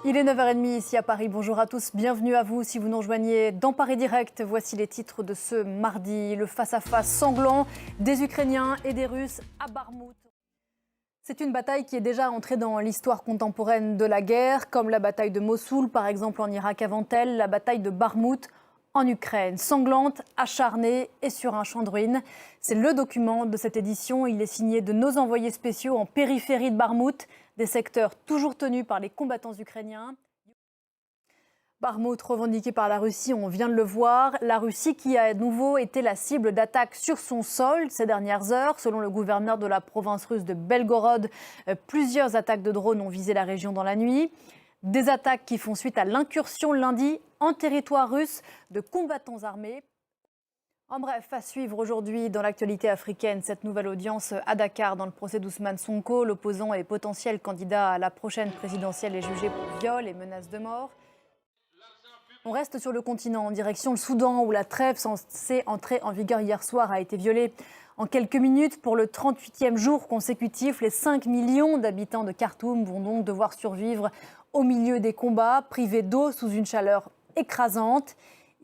Il est 9h30 ici à Paris. Bonjour à tous, bienvenue à vous si vous nous rejoignez dans Paris Direct. Voici les titres de ce mardi. Le face-à-face sanglant des Ukrainiens et des Russes à Barmout. C'est une bataille qui est déjà entrée dans l'histoire contemporaine de la guerre, comme la bataille de Mossoul par exemple en Irak avant elle, la bataille de Barmout en Ukraine. Sanglante, acharnée et sur un champ de ruines. C'est le document de cette édition. Il est signé de nos envoyés spéciaux en périphérie de Barmout, des secteurs toujours tenus par les combattants ukrainiens. Barmout revendiqué par la Russie, on vient de le voir. La Russie qui a à nouveau été la cible d'attaques sur son sol ces dernières heures. Selon le gouverneur de la province russe de Belgorod, plusieurs attaques de drones ont visé la région dans la nuit. Des attaques qui font suite à l'incursion lundi en territoire russe de combattants armés. En bref, à suivre aujourd'hui dans l'actualité africaine, cette nouvelle audience à Dakar dans le procès d'Ousmane Sonko. L'opposant et potentiel candidat à la prochaine présidentielle est jugé pour viol et menaces de mort. On reste sur le continent en direction le Soudan où la trêve censée entrer en vigueur hier soir a été violée. En quelques minutes, pour le 38e jour consécutif, les 5 millions d'habitants de Khartoum vont donc devoir survivre au milieu des combats, privés d'eau sous une chaleur écrasante.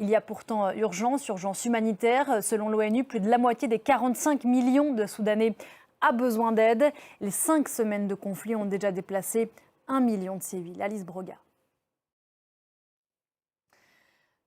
Il y a pourtant urgence humanitaire. Selon l'ONU, plus de la moitié des 45 millions de Soudanais a besoin d'aide. Les 5 semaines de conflit ont déjà déplacé 1 million de civils. Alice Broga.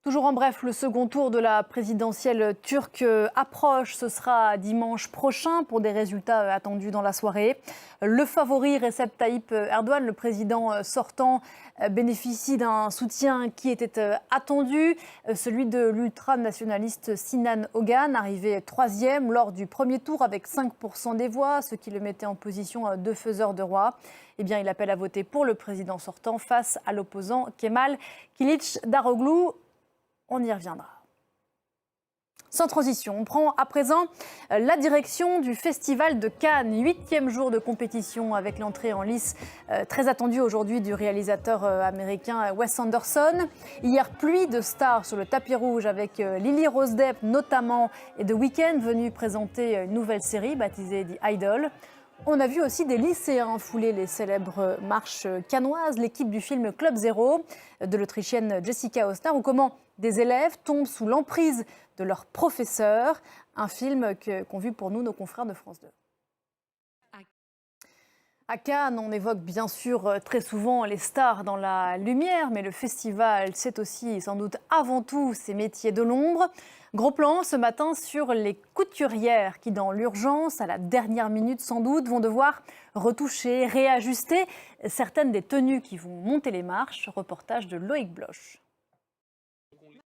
Toujours en bref, le second tour de la présidentielle turque approche. Ce sera dimanche prochain pour des résultats attendus dans la soirée. Le favori Recep Tayyip Erdogan, le président sortant, bénéficie d'un soutien qui était attendu. Celui de l'ultranationaliste Sinan Ogan, arrivé 3e lors du premier tour avec 5% des voix, ce qui le mettait en position de faiseur de roi. Eh bien, il appelle à voter pour le président sortant face à l'opposant Kemal Kılıçdaroğlu. On y reviendra. Sans transition, on prend à présent la direction du Festival de Cannes, 8e jour de compétition avec l'entrée en lice très attendue aujourd'hui du réalisateur américain Wes Anderson. Hier, pluie de stars sur le tapis rouge avec Lily Rose Depp notamment et The Weeknd venu présenter une nouvelle série baptisée The Idol. On a vu aussi des lycéens fouler les célèbres marches cannoises, l'équipe du film Club Zero de l'Autrichienne Jessica Hausner, ou comment des élèves tombent sous l'emprise de leurs professeurs, un film qu'ont vu pour nous nos confrères de France 2. À Cannes, on évoque bien sûr très souvent les stars dans la lumière, mais le festival, c'est aussi sans doute avant tout ces métiers de l'ombre. Gros plan ce matin sur les couturières qui, dans l'urgence, à la dernière minute sans doute, vont devoir retoucher, réajuster certaines des tenues qui vont monter les marches. Reportage de Loïc Bloch.